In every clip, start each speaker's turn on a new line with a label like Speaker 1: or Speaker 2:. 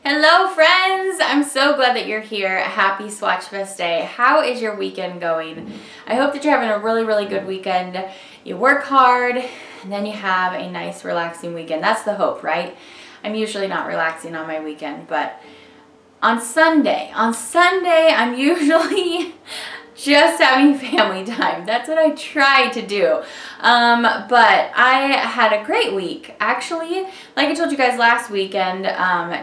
Speaker 1: Hello friends! I'm so glad that you're here. Happy Swatchfest Day. How is your weekend going? I hope that you're having a really good weekend. You work hard and then you have a nice relaxing weekend. That's the hope, right? I'm usually not relaxing on my weekend, but on Sunday I'm usually just having family time. That's what I try to do. But I had a great week. Actually, like I told you guys last weekend,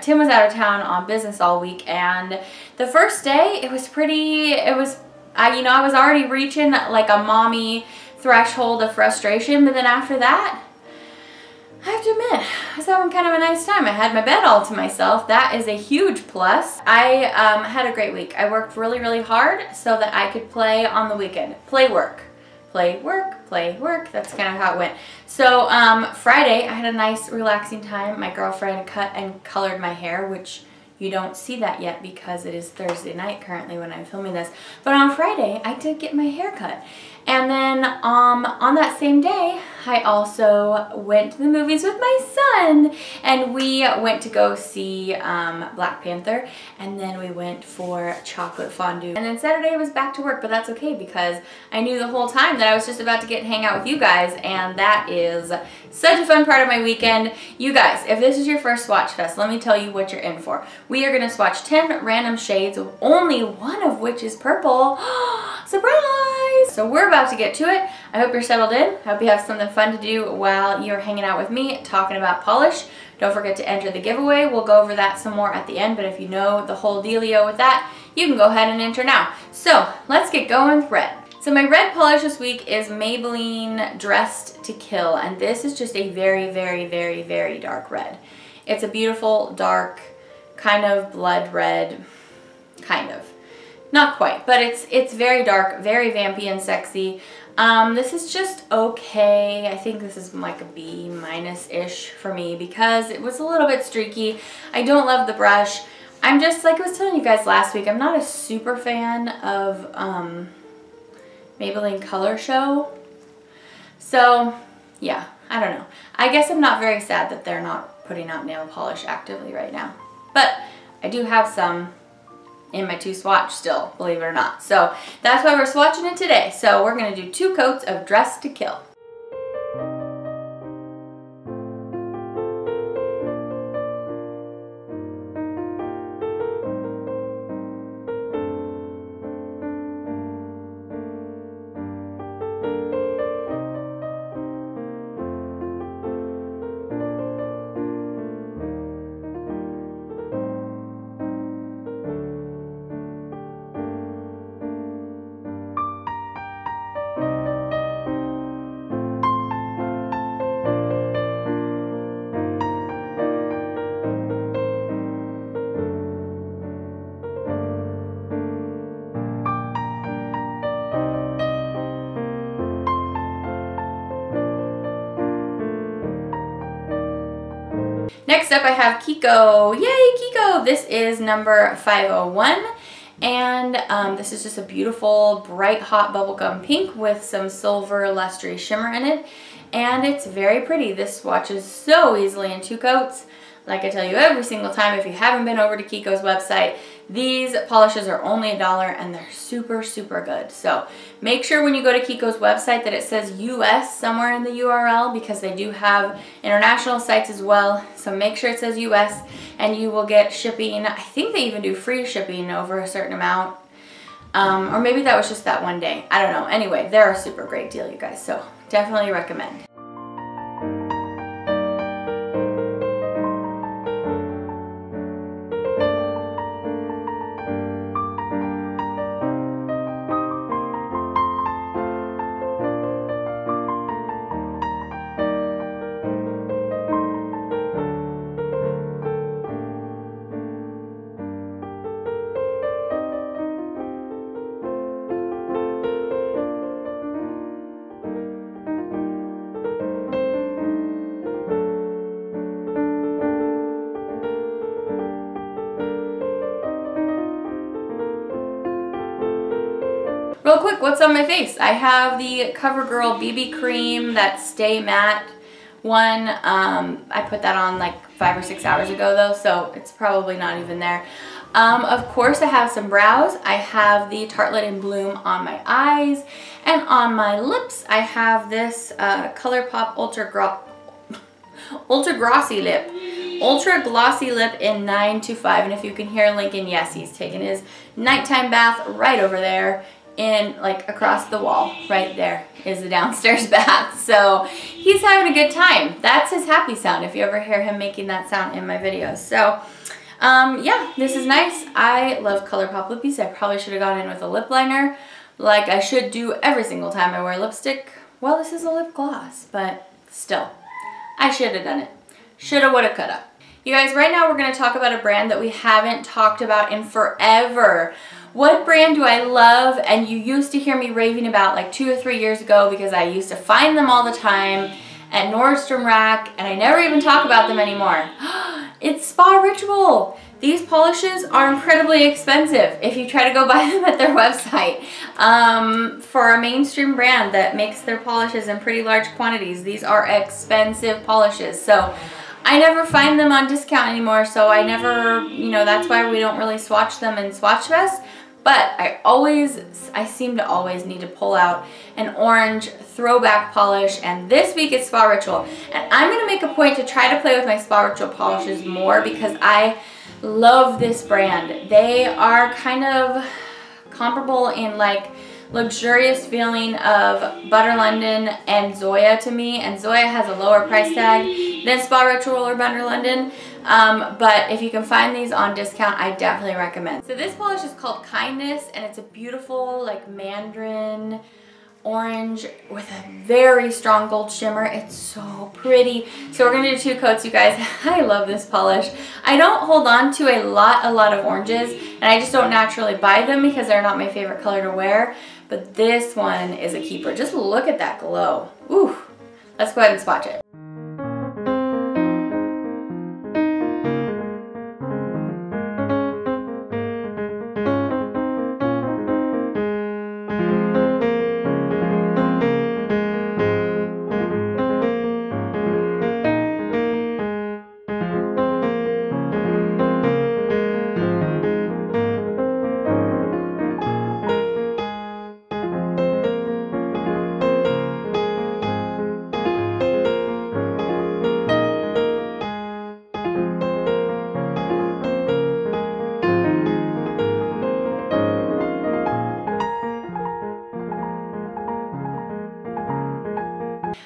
Speaker 1: Tim was out of town on business all week, and the first day I was already reaching like a mommy threshold of frustration, but then after that, I have to admit, I was having kind of a nice time. I had my bed all to myself. That is a huge plus. I had a great week. I worked really hard so that I could play on the weekend. Play, work. Play, work. Play, work. That's kind of how it went. So Friday, I had a nice relaxing time. My girlfriend cut and colored my hair, which you don't see that yet because it is Thursday night currently when I'm filming this. But on Friday, I did get my hair cut. And then on that same day, I also went to the movies with my son, and we went to go see Black Panther, and then we went for chocolate fondue. And then Saturday was back to work, but that's okay because I knew the whole time that I was just about to get hang out with you guys, and that is such a fun part of my weekend. You guys, if this is your first Swatch Fest, let me tell you what you're in for. We are going to swatch 10 random shades, only one of which is purple. Surprise! So we're about to get to it. I hope you're settled in. I hope you have something fun to do while you're hanging out with me talking about polish. Don't forget to enter the giveaway. We'll go over that some more at the end, but if you know the whole dealio with that, you can go ahead and enter now. So let's get going with red. So my red polish this week is Maybelline Dressed to Kill, and this is just a very dark red. It's a beautiful dark kind of blood red, kind of. Not quite, but it's very dark, very vampy and sexy. This is just okay. I think this is like a B-ish for me because it was a little bit streaky. I don't love the brush. I'm just, like I was telling you guys last week, I'm not a super fan of Maybelline Color Show. So, yeah, I don't know. I guess I'm not very sad that they're not putting out nail polish actively right now. But I do have some in my 2 swatch still, believe it or not. So that's why we're swatching it today. So we're gonna do 2 coats of Dressed to Kill. Next up I have Kiko. Yay, Kiko! This is number 501. And this is just a beautiful, bright, hot bubblegum pink with some silver lustery shimmer in it. And it's very pretty. This swatches so easily in 2 coats. Like I tell you every single time, if you haven't been over to Kiko's website, these polishes are only $1 and they're super good. So make sure when you go to Kiko's website that it says US somewhere in the URL because they do have international sites as well. So make sure it says US and you will get shipping. I think they even do free shipping over a certain amount. Or maybe that was just that one day. I don't know. Anyway, they're a super great deal, you guys. So definitely recommend. Real quick, what's on my face? I have the CoverGirl BB Cream, that Stay Matte one. I put that on like 5 or 6 hours ago though, so it's probably not even there. Of course I have some brows. I have the Tartelette in Bloom on my eyes, and on my lips I have this ColourPop Ultra Glossy Lip in 925, and if you can hear Lincoln, yes, he's taking his nighttime bath right over there, in like across the wall. Right there is the downstairs bath, so he's having a good time. That's his happy sound if you ever hear him making that sound in my videos. So yeah, this is nice. I love ColourPop lippies. I probably should have gone in with a lip liner like I should do every single time I wear lipstick. Well, this is a lip gloss, but still, I should have done it. Shoulda, woulda, coulda. You guys, right now we're going to talk about a brand that we haven't talked about in forever. What brand do I love and you used to hear me raving about like 2 or 3 years ago because I used to find them all the time at Nordstrom Rack, and I never even talk about them anymore. It's Sparitual. These polishes are incredibly expensive if you try to go buy them at their website. For a mainstream brand that makes their polishes in pretty large quantities, these are expensive polishes. So I never find them on discount anymore, so I never, you know, that's why we don't really swatch them in Swatchfest. But I seem to always need to pull out an orange throwback polish, and this week it's Sparitual. And I'm going to make a point to try to play with my Sparitual polishes more because I love this brand. They are kind of comparable in like luxurious feeling of Butter London and Zoya to me, and Zoya has a lower price tag than Sparitual or Butter London, but if you can find these on discount, I definitely recommend. So this polish is called Kindness, and it's a beautiful like mandarin orange with a very strong gold shimmer. It's so pretty. So we're gonna do 2 coats, you guys. I love this polish. I don't hold on to a lot of oranges, and I just don't naturally buy them because they're not my favorite color to wear, but this one is a keeper. Just look at that glow. Ooh, let's go ahead and swatch it.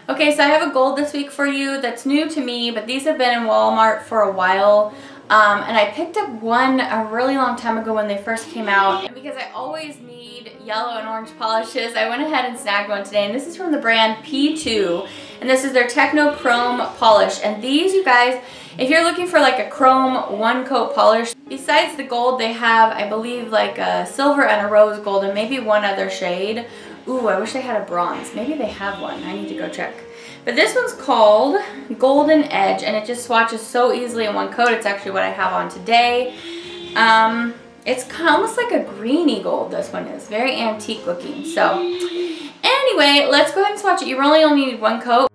Speaker 1: Okay, so I have a gold this week for you that's new to me, but these have been in Walmart for a while. And I picked up one a really long time ago when they first came out. And because I always need yellow and orange polishes, I went ahead and snagged one today. And this is from the brand P2. And this is their Techno Chrome polish. And these, you guys, if you're looking for like a chrome 1-coat polish, besides the gold, they have, I believe, like a silver and a rose gold and maybe one other shade. Ooh, I wish they had a bronze. Maybe they have one. I need to go check. But this one's called Golden Edge, and it just swatches so easily in 1 coat. It's actually what I have on today. It's almost like a greeny gold, this one is. Very antique looking. So anyway, let's go ahead and swatch it. You really only need 1 coat.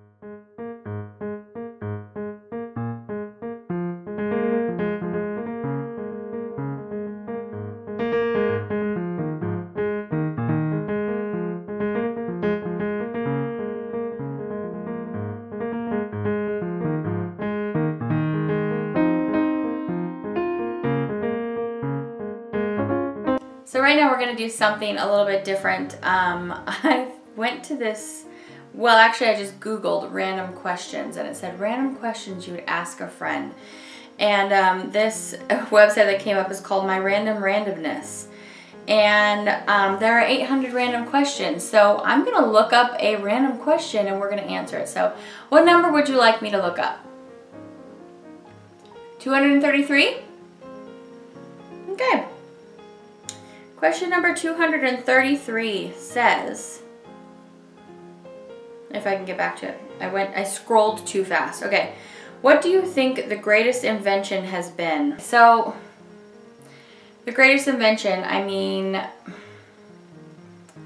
Speaker 1: So right now we're going to do something a little bit different. I went to this, well actually I just Googled random questions, and it said random questions you would ask a friend. And this website that came up is called My Random Randomness. And there are 800 random questions. So I'm going to look up a random question and we're going to answer it. So what number would you like me to look up? 233? Okay. Question number 233 says, if I can get back to it, I scrolled too fast. Okay, what do you think the greatest invention has been? So, the greatest invention, I mean,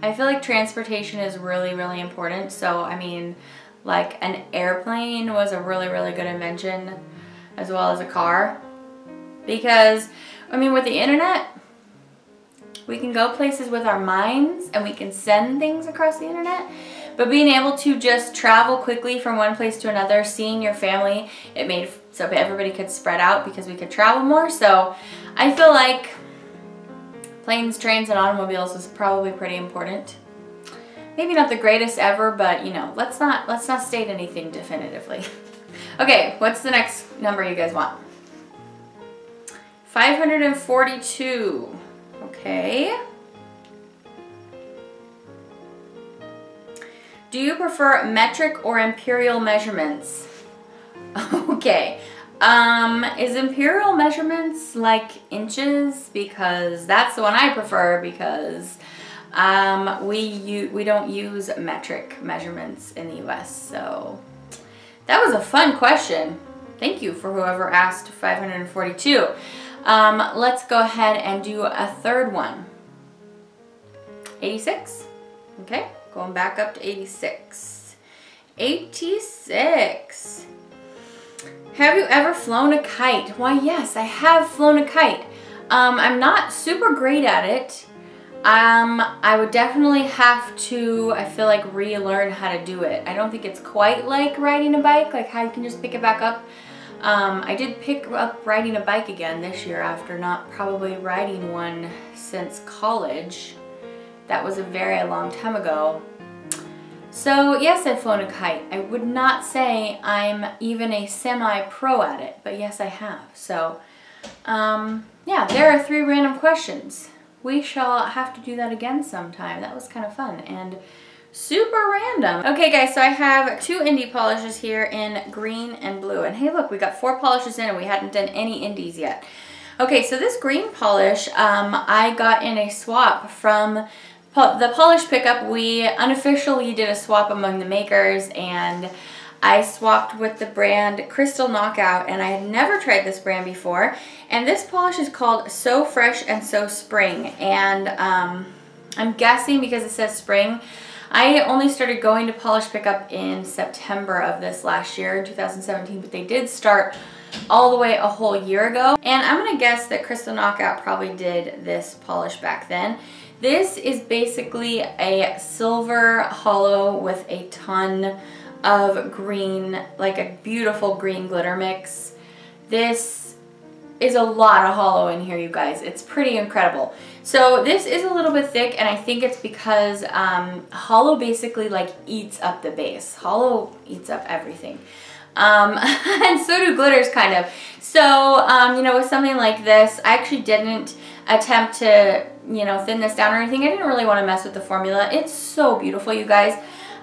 Speaker 1: I feel like transportation is really, really important. So, I mean, like an airplane was a really, really good invention. as well as a car. Because, I mean, with the internet, we can go places with our minds and we can send things across the internet. But being able to just travel quickly from one place to another, seeing your family, it made so everybody could spread out because we could travel more. So I feel like planes, trains, and automobiles was probably pretty important. Maybe not the greatest ever, but you know, let's not state anything definitively. Okay, what's the next number you guys want? 542. Okay. Do you prefer metric or imperial measurements? Okay. Is imperial measurements like inches? Because that's the one I prefer, because we don't use metric measurements in the US. So that was a fun question. Thank you for whoever asked 542. Let's go ahead and do a third one. 86. Okay, going back up to 86. 86. Have you ever flown a kite? Why, yes, I have flown a kite. I'm not super great at it. I would definitely have to, I feel like, relearn how to do it. I don't think it's quite like riding a bike, like how you can just pick it back up. I did pick up riding a bike again this year after not probably riding one since college. That was a very long time ago. So yes, I've flown a kite. I would not say I'm even a semi-pro at it, but yes, I have. So yeah, there are 3 random questions. We shall have to do that again sometime. That was kind of fun and super random. Okay guys, so I have 2 indie polishes here in green and blue. And hey look, we got 4 polishes in and we hadn't done any indies yet. Okay, so this green polish, I got in a swap from the polish pickup. We unofficially did a swap among the makers, and I swapped with the brand Crystal Knockout, and I had never tried this brand before. And this polish is called So Fresh and So Spring, and I'm guessing because it says spring. I only started going to polish pickup in September of this last year, 2017, but they did start all the way a whole year ago. And I'm gonna guess that Crystal Knockout probably did this polish back then. This is basically a silver hollow with a ton of green, like a beautiful green glitter mix. This is a lot of hollow in here, you guys. It's pretty incredible. So this is a little bit thick, and I think it's because hollow basically like eats up the base. Hollow eats up everything. And so do glitters kind of. So, you know, with something like this, I actually didn't attempt to, you know, thin this down or anything. I didn't really want to mess with the formula. It's so beautiful, you guys.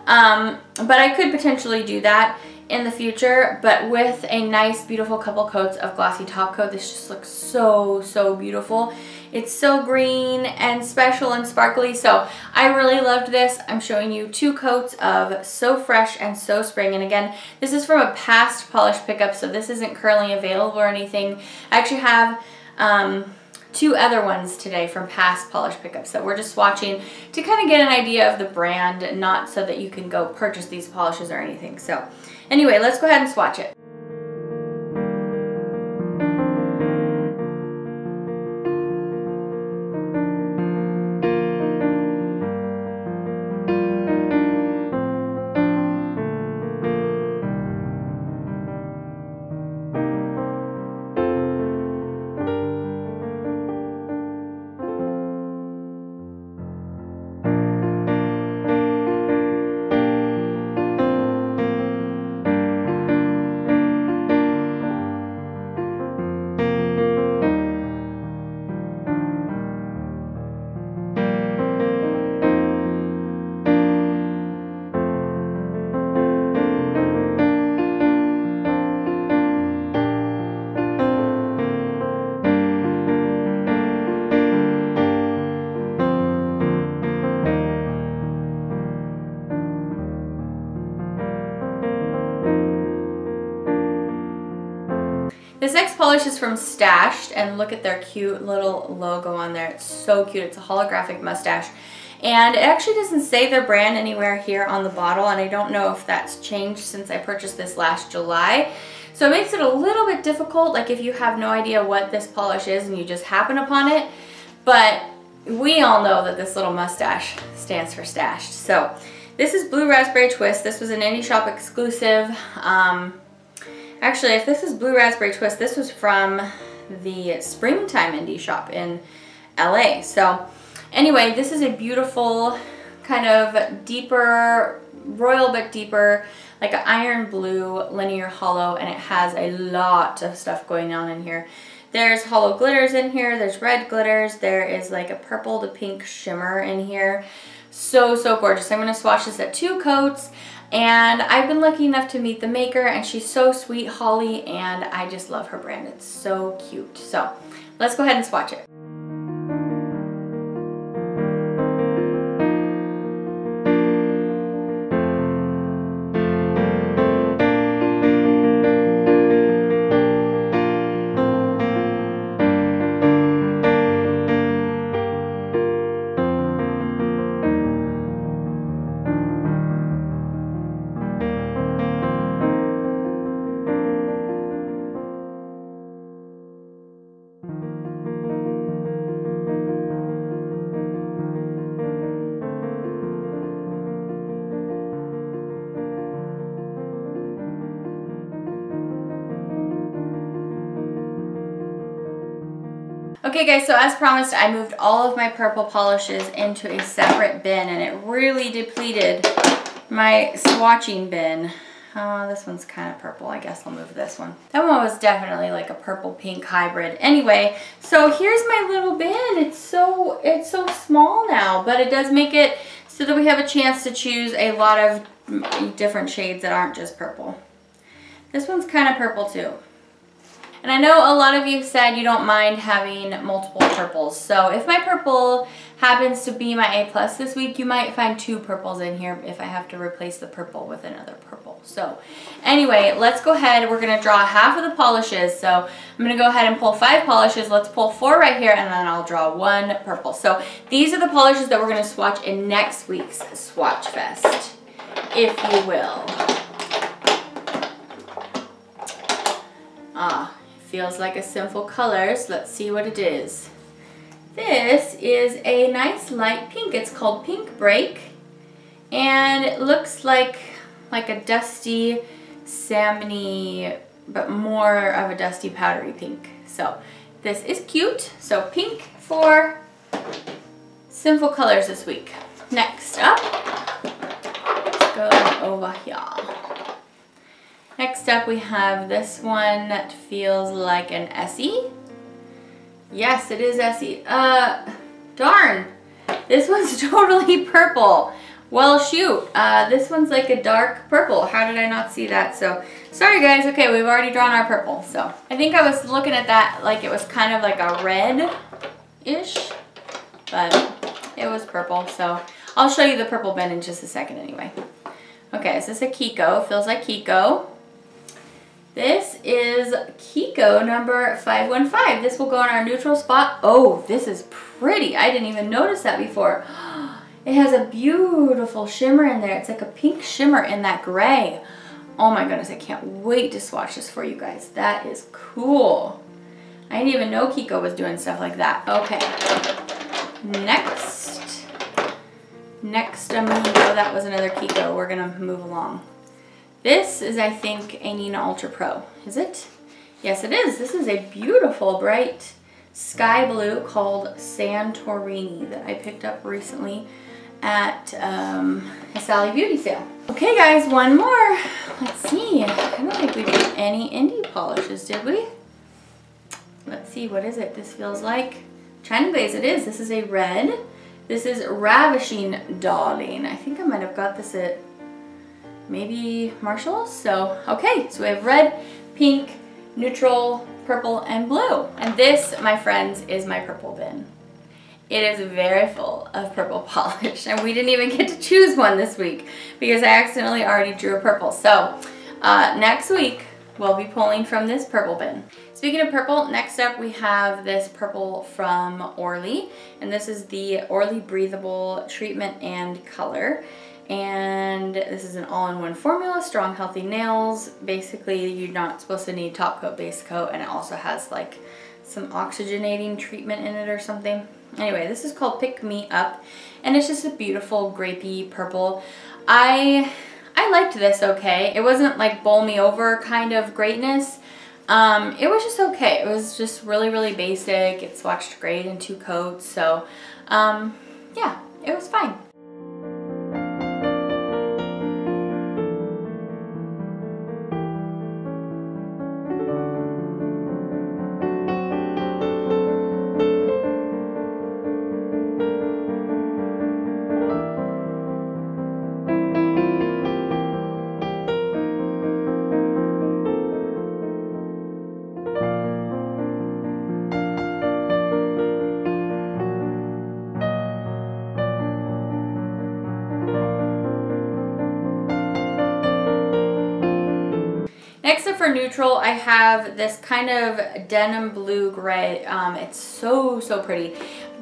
Speaker 1: But I could potentially do that in the future, but with a nice, beautiful couple coats of glossy top coat, this just looks so, so beautiful. It's so green and special and sparkly, so I really loved this. I'm showing you 2 coats of So Fresh and So Spring, and again, this is from a past polish pickup, so this isn't currently available or anything. I actually have 2 other ones today from past polish pickups that we're just swatching to kind of get an idea of the brand, not so that you can go purchase these polishes or anything. So anyway, let's go ahead and swatch it. This next polish is from Stashed, and look at their cute little logo on there. It's so cute. It's a holographic mustache. And it actually doesn't say their brand anywhere here on the bottle, and I don't know if that's changed since I purchased this last July. So it makes it a little bit difficult, like if you have no idea what this polish is and you just happen upon it. But we all know that this little mustache stands for stashed. So this is Blue Raspberry Twist. This was an Indie Shop exclusive. Actually, if this is Blue Raspberry Twist, this was from the Springtime Indie Shop in LA. So anyway, this is a beautiful kind of deeper, royal but deeper, like an iron blue linear hollow, and it has a lot of stuff going on in here. There's hollow glitters in here, there's red glitters, there is like a purple to pink shimmer in here. So, so gorgeous. I'm gonna swatch this at 2 coats, and I've been lucky enough to meet the maker, and she's so sweet, Holly, and I just love her brand. It's so cute. So let's go ahead and swatch it. Okay guys, so as promised, I moved all of my purple polishes into a separate bin, and it really depleted my swatching bin. This one's kind of purple. I guess I'll move this one. That one was definitely like a purple pink hybrid. Anyway, so here's my little bin. It's so small now, but it does make it so that we have a chance to choose a lot of different shades that aren't just purple. This one's kind of purple too. And I know a lot of you said you don't mind having multiple purples. So if my purple happens to be my A+ this week, you might find 2 purples in here if I have to replace the purple with another purple. So anyway, let's go ahead. We're gonna draw half of the polishes. So I'm gonna go ahead and pull 5 polishes. Let's pull 4 right here, and then I'll draw 1 purple. So these are the polishes that we're gonna swatch in next week's Swatch Fest, if you will. Feels like a Sinful Colors. Let's see what it is. This is a nice light pink. It's called Pink Break, and it looks like a dusty salmony, but more of a dusty powdery pink. So this is cute. So pink for Sinful Colors this week. Next up, let's go over here. Next up we have this one that feels like an Essie. Yes, it is Essie. Darn. This one's totally purple. Well, shoot. This one's like a dark purple. How did I not see that? So, sorry guys. Okay, we've already drawn our purple. So, I think I was looking at that like it was kind of like a red-ish, but it was purple. So, I'll show you the purple bin in just a second anyway. Okay, so this is a Kiko. Feels like Kiko. This is Kiko number 515. This will go on our neutral spot. Oh, this is pretty. I didn't even notice that before. It has a beautiful shimmer in there. It's like a pink shimmer in that gray. Oh my goodness, I can't wait to swatch this for you guys. That is cool. I didn't even know Kiko was doing stuff like that. Okay. Next, I'm gonna go. That was another Kiko. We're gonna move along. This is, I think, a Nina Ultra Pro. Is it? Yes, it is. This is a beautiful, bright sky blue called Santorini that I picked up recently at a Sally Beauty sale. Okay, guys, one more. Let's see. I don't think we did any indie polishes, did we? Let's see. What is it? This feels like China Glaze. It is. This is a red. This is Ravishing Darling. I think I might have got this at maybe Marshall's. So, okay, so we have red, pink, neutral, purple, and blue. And this, my friends, is my purple bin. It is very full of purple polish, and we didn't even get to choose one this week because I accidentally already drew a purple. So, next week, we'll be pulling from this purple bin. Speaking of purple, next up we have this purple from Orly, and this is the Orly Breathable Treatment and Color. And this is an all-in-one formula, strong, healthy nails. Basically, you're not supposed to need top coat, base coat, and it also has like some oxygenating treatment in it or something. Anyway, this is called Pick Me Up, and it's just a beautiful grapey purple. I liked this okay. It wasn't like bowl me over kind of greatness. It was just okay. It was just really, really basic. It swatched great in 2 coats, so yeah, it was fine. Next up for neutral, I have this kind of denim blue gray. It's so pretty.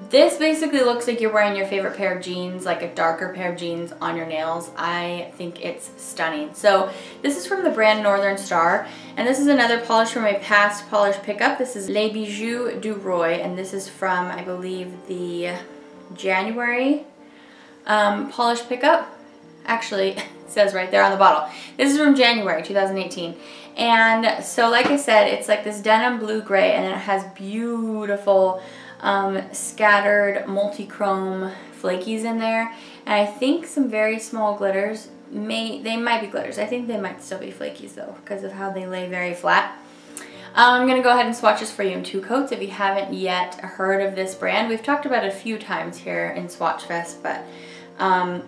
Speaker 1: This basically looks like you're wearing your favorite pair of jeans, like a darker pair of jeans on your nails. I think it's stunning. So this is from the brand Northern Star, and this is another polish from my past polish pickup. This is Les Bijou du Roy, and this is from, I believe, the January polish pickup. Actually, it says right there on the bottle. This is from January 2018. And so like I said, it's like this denim blue gray, and it has beautiful scattered multi-chrome flakies in there. And I think some very small glitters. They might be glitters. I think they might still be flakies though, because of how they lay very flat. I'm going to go ahead and swatch this for you in 2 coats if you haven't yet heard of this brand. We've talked about it a few times here in Swatchfest, but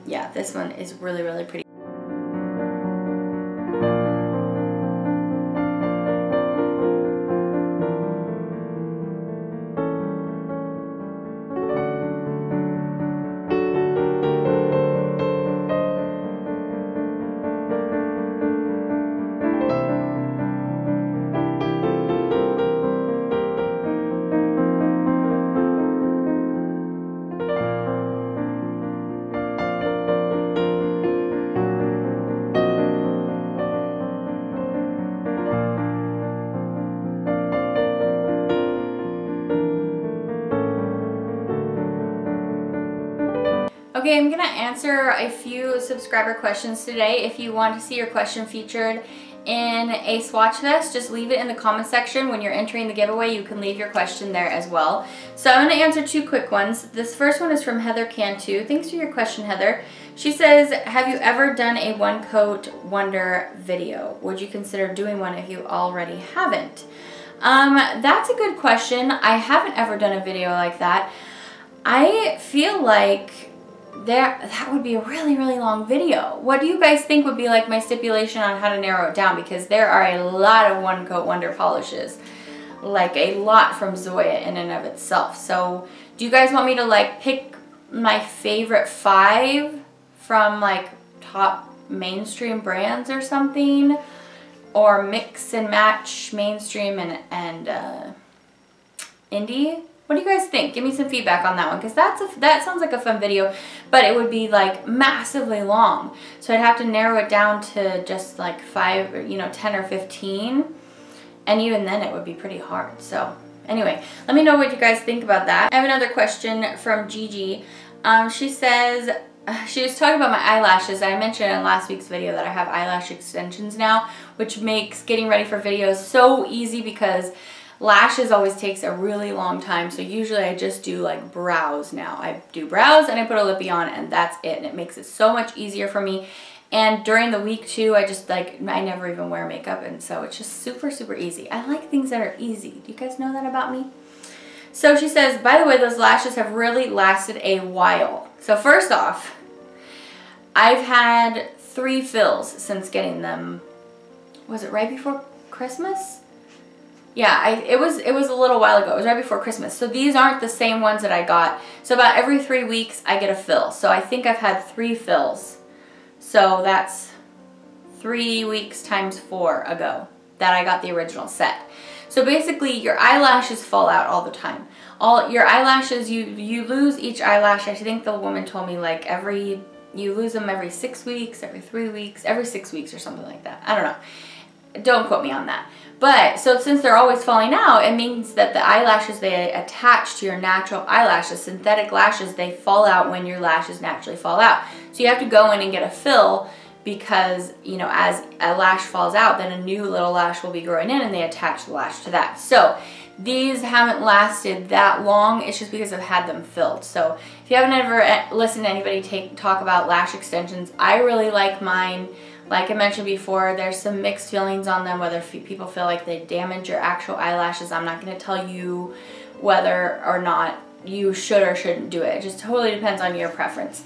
Speaker 1: yeah, this one is really, really pretty. Okay, I'm gonna answer a few subscriber questions today. If you want to see your question featured in a swatch vest, just leave it in the comment section. When you're entering the giveaway, you can leave your question there as well. So I'm gonna answer 2 quick ones. This first one is from Heather Cantu. Thanks for your question, Heather. She says, have you ever done a 1 coat wonder video? Would you consider doing one if you already haven't? That's a good question. I haven't ever done a video like that. I feel like that would be a really, really long video. What do you guys think would be like my stipulation on how to narrow it down? Because there are a lot of 1 coat wonder polishes, like a lot from Zoya in and of itself. So do you guys want me to like pick my favorite 5 from like top mainstream brands or something, or mix and match mainstream and indie? What do you guys think? Give me some feedback on that one, because that sounds like a fun video, but it would be like massively long. So I'd have to narrow it down to just like 5, or, 10 or 15, and even then it would be pretty hard. So anyway, let me know what you guys think about that. I have another question from Gigi. She says, she was talking about my eyelashes. I mentioned in last week's video that I have eyelash extensions now, which makes getting ready for videos so easy because lashes always takes a really long time. So usually I just do like brows now. I do brows and I put a lippy on, and that's it. And it makes it so much easier for me. And during the week too, I never even wear makeup, and so it's just super, super easy. I like things that are easy. Do you guys know that about me? So she says, by the way, those lashes have really lasted a while. So first off, I've had 3 fills since getting them. Was it right before Christmas? Yeah, it was a little while ago. It was right before Christmas. So these aren't the same ones that I got. So about every 3 weeks I get a fill. So I think I've had 3 fills. So that's 3 weeks times 4 ago that I got the original set. So basically your eyelashes fall out all the time. All your eyelashes, you lose each eyelash. I think the woman told me like every you lose them every 6 weeks, every 3 weeks, every 6 weeks or something like that. I don't know. Don't quote me on that. But so since they're always falling out, it means that the eyelashes they attach to your natural eyelashes, synthetic lashes, they fall out when your lashes naturally fall out. So you have to go in and get a fill because, you know, as a lash falls out, then a new little lash will be growing in and they attach the lash to that. So these haven't lasted that long. It's just because I've had them filled. So if you haven't ever listened to anybody talk about lash extensions, I really like mine. Like I mentioned before, there's some mixed feelings on them, whether people feel like they damage your actual eyelashes. I'm not going to tell you whether or not you should or shouldn't do it. It just totally depends on your preference.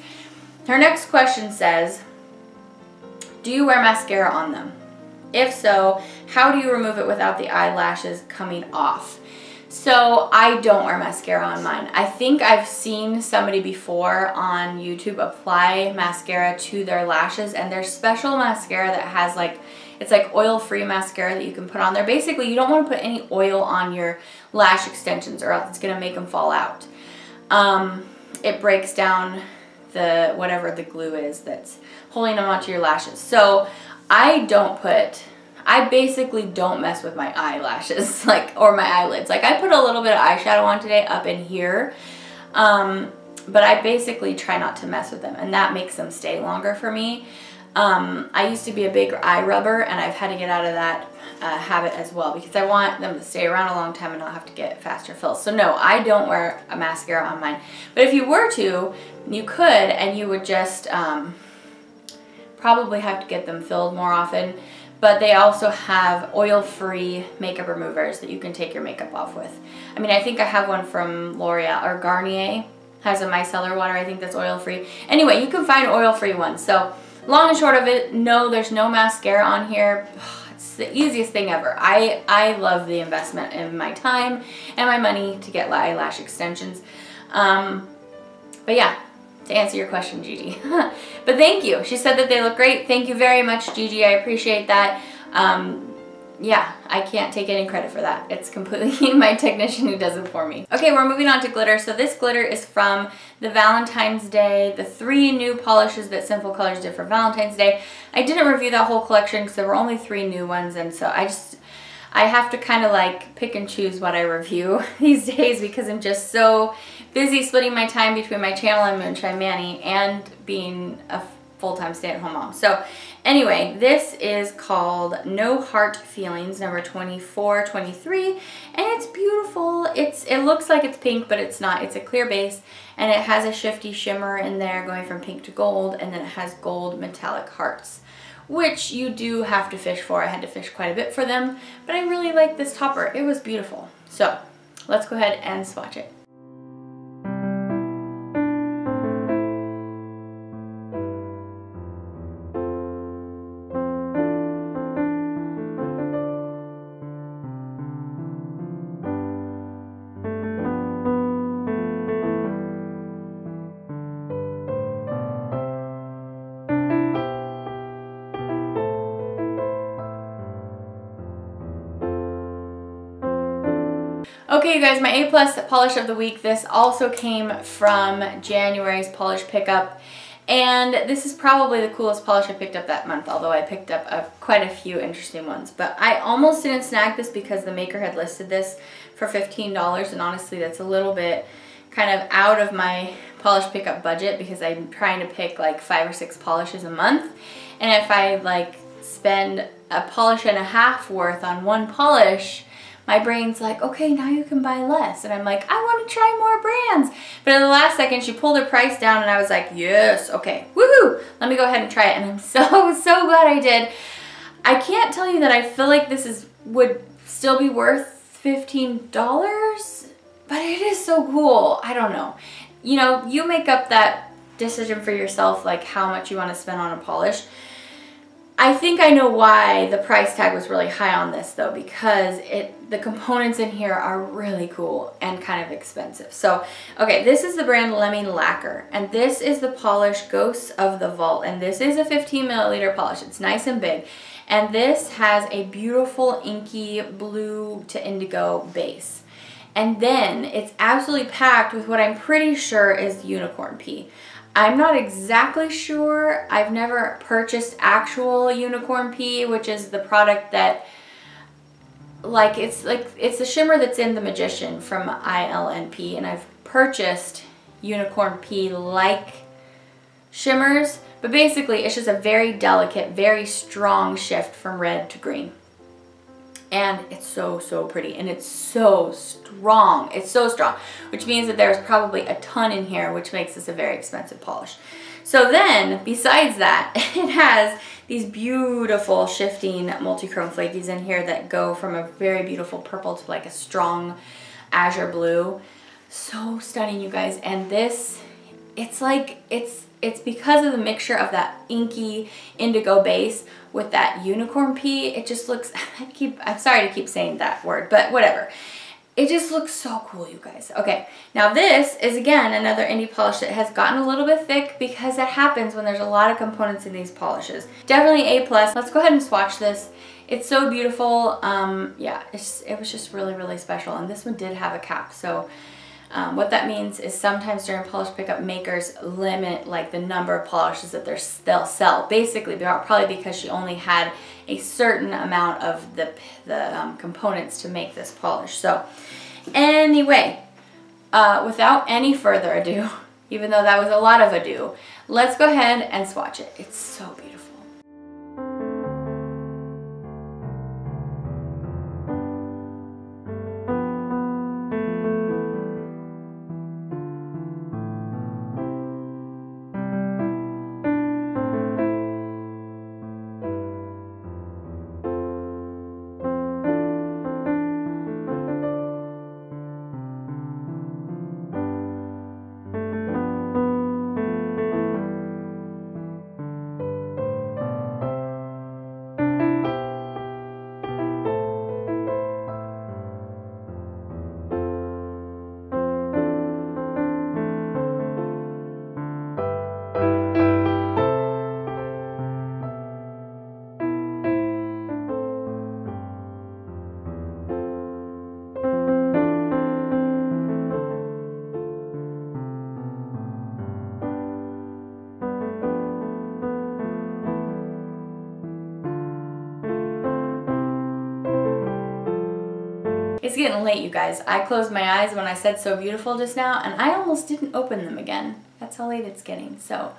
Speaker 1: Her next question says, do you wear mascara on them? If so, how do you remove it without the eyelashes coming off? So I don't wear mascara on mine. I think I've seen somebody before on YouTube apply mascara to their lashes, and there's special mascara that has like, it's like oil-free mascara that you can put on there. Basically, you don't want to put any oil on your lash extensions or else it's going to make them fall out. It breaks down the whatever the glue is that's holding them onto your lashes. So I basically don't mess with my eyelashes, like, or my eyelids. Like, I put a little bit of eyeshadow on today up in here, but I basically try not to mess with them, and that makes them stay longer for me. I used to be a big eye rubber, and I've had to get out of that habit as well because I want them to stay around a long time and not have to get faster fills. So no, I don't wear a mascara on mine. But if you were to, you could, and you would just probably have to get them filled more often. But they also have oil-free makeup removers that you can take your makeup off with. I mean, I think I have one from L'Oreal, or Garnier has a micellar water, I think that's oil-free. Anyway, you can find oil-free ones. So long and short of it, no, there's no mascara on here. It's the easiest thing ever. I love the investment in my time and my money to get eyelash extensions. But yeah, to answer your question, Gigi. But thank you. She said that they look great. Thank you very much, Gigi. I appreciate that. Yeah, I can't take any credit for that. It's completely my technician who does it for me. Okay, we're moving on to glitter. So this glitter is from the Valentine's Day, the 3 new polishes that Sinful Colors did for Valentine's Day. I didn't review that whole collection because there were only 3 new ones, and so I have to kind of like pick and choose what I review these days because I'm just so busy splitting my time between my channel and Moonshine Manny and being a full-time stay-at-home mom. So anyway, this is called No Heart Feelings, number 2423, and it's beautiful. It looks like it's pink, but it's not. It's a clear base, and it has a shifty shimmer in there going from pink to gold, and then it has gold metallic hearts, which you do have to fish for. I had to fish quite a bit for them, but I really like this topper. It was beautiful. So let's go ahead and swatch it. Okay, you guys, my A+ polish of the week. This also came from January's polish pickup, and this is probably the coolest polish I picked up that month, although I picked up quite a few interesting ones. But I almost didn't snag this because the maker had listed this for $15, and honestly, that's a little bit kind of out of my polish pickup budget because I'm trying to pick like 5 or 6 polishes a month, and if I like spend a polish and a half worth on one polish, my brain's like, okay, now you can buy less. And I'm like, I want to try more brands. But in the last second, she pulled her price down and I was like, yes, okay, woohoo, let me go ahead and try it. And I'm so glad I did. I can't tell you that I feel like this would still be worth $15, but it is so cool. I don't know. You know, you make up that decision for yourself, like how much you want to spend on a polish. I think I know why the price tag was really high on this though, because the components in here are really cool and kind of expensive. So, okay, this is the brand Lemon Lacquer, and this is the polish Ghosts of the Vault, and this is a 15 milliliter polish. It's nice and big, and this has a beautiful inky blue to indigo base. And then it's absolutely packed with what I'm pretty sure is unicorn pea. I'm not exactly sure. I've never purchased actual unicorn pea, which is the product that it's the shimmer that's in The Magician from ILNP, and I've purchased unicorn pea like shimmers, but basically it's just a very delicate, very strong shift from red to green. And it's so, so pretty, and it's so strong. It's so strong, which means that there's probably a ton in here, which makes this a very expensive polish. So then, besides that, it has these beautiful shifting multi-chrome flakies in here that go from a very beautiful purple to like a strong azure blue. So stunning, you guys. And this, it's because of the mixture of that inky indigo base with that unicorn pea. It just looks, I'm sorry to keep saying that word, but whatever. It just looks so cool, you guys. Okay, now this is again another indie polish that has gotten a little bit thick because that happens when there's a lot of components in these polishes. Definitely A+. Let's go ahead and swatch this. It's so beautiful. Yeah, it was just really, really special. And this one did have a cap, so what that means is sometimes during polish pickup, makers limit like the number of polishes that they'll sell. Basically, probably because she only had a certain amount of the components to make this polish. So anyway, without any further ado, even though that was a lot of ado, let's go ahead and swatch it. It's so beautiful. It's getting late, you guys. I closed my eyes when I said so beautiful just now, and I almost didn't open them again. That's how late it's getting. So,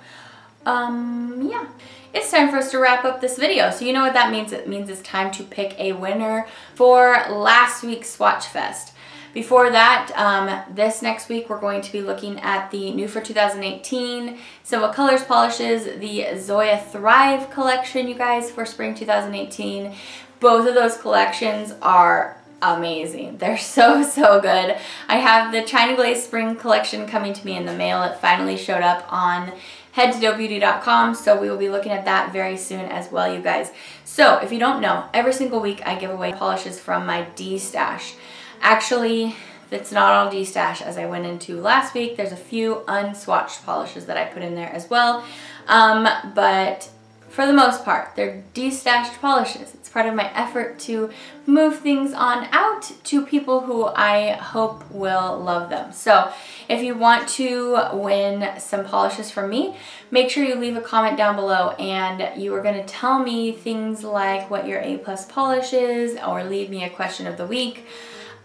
Speaker 1: yeah. It's time for us to wrap up this video. So you know what that means? It means it's time to pick a winner for last week's Swatchfest. Before that, this next week we're going to be looking at the new for 2018 Silva Colors polishes, the Zoya Thrive collection, you guys, for spring 2018. Both of those collections are amazing. They're so, so good. I have the China Glaze Spring collection coming to me in the mail. It finally showed up on headtodobeauty.com, so we will be looking at that very soon as well, you guys. So if you don't know, every single week I give away polishes from my D stash. Actually, it's not all D stash, as I went into last week. There's a few unswatched polishes that I put in there as well, but for the most part, they're de-stashed polishes. It's part of my effort to move things on out to people who I hope will love them. So if you want to win some polishes from me, make sure you leave a comment down below, and you are going to tell me things like what your A+ polish is, or leave me a question of the week.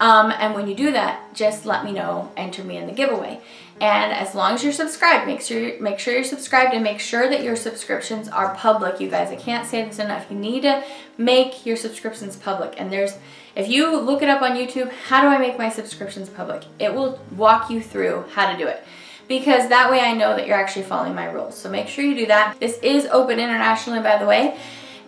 Speaker 1: And when you do that, just let me know, enter me in the giveaway. And as long as you're subscribed, make sure you're subscribed, and make sure that your subscriptions are public, you guys. I can't say this enough. You need to make your subscriptions public. And if you look it up on YouTube, how do I make my subscriptions public? It will walk you through how to do it, because that way I know that you're actually following my rules. So make sure you do that. This is open internationally, by the way.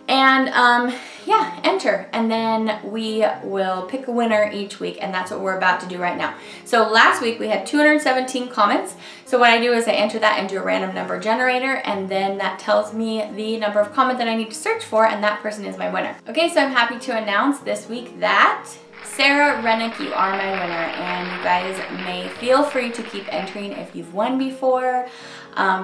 Speaker 1: And yeah, enter, and then we will pick a winner each week, and that's what we're about to do right now. So last week we had 217 comments. So what I do is I enter that into a random number generator, and then that tells me the number of comment that I need to search for, and that person is my winner. Okay, so I'm happy to announce this week that Sarah Rennick, you are my winner, and you guys may feel free to keep entering if you've won before.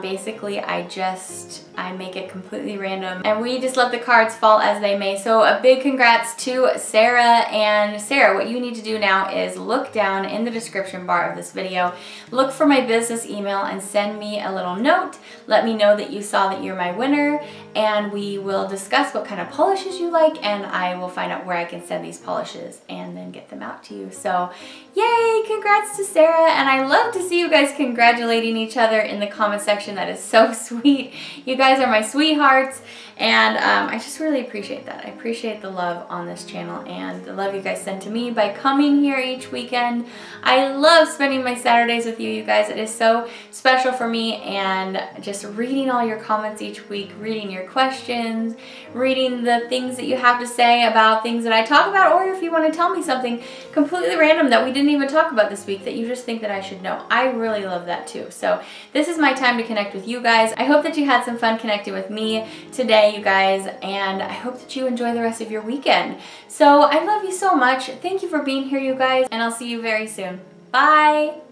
Speaker 1: Basically, I make it completely random, and we just let the cards fall as they may. So a big congrats to Sarah. And Sarah, what you need to do now is look down in the description bar of this video, look for my business email, and send me a little note. Let me know that you saw that you're my winner, and we will discuss what kind of polishes you like, and I will find out where I can send these polishes and then get them out to you. So yay, congrats to Sarah, and I love to see you guys congratulating each other in the comment section. That is so sweet. You guys are my sweethearts, and I just really appreciate that. I appreciate the love on this channel and the love you guys send to me by coming here each weekend. I love spending my Saturdays with you guys. It is so special for me, and just reading all your comments each week, reading your questions, reading the things that you have to say about things that I talk about, or if you want to tell me something completely random that we didn't even talk about this week that you just think that I should know. I really love that too. So this is my time to connect with you guys. I hope that you had some fun connecting with me today, you guys, and I hope that you enjoy the rest of your weekend. So I love you so much. Thank you for being here, you guys, and I'll see you very soon. Bye!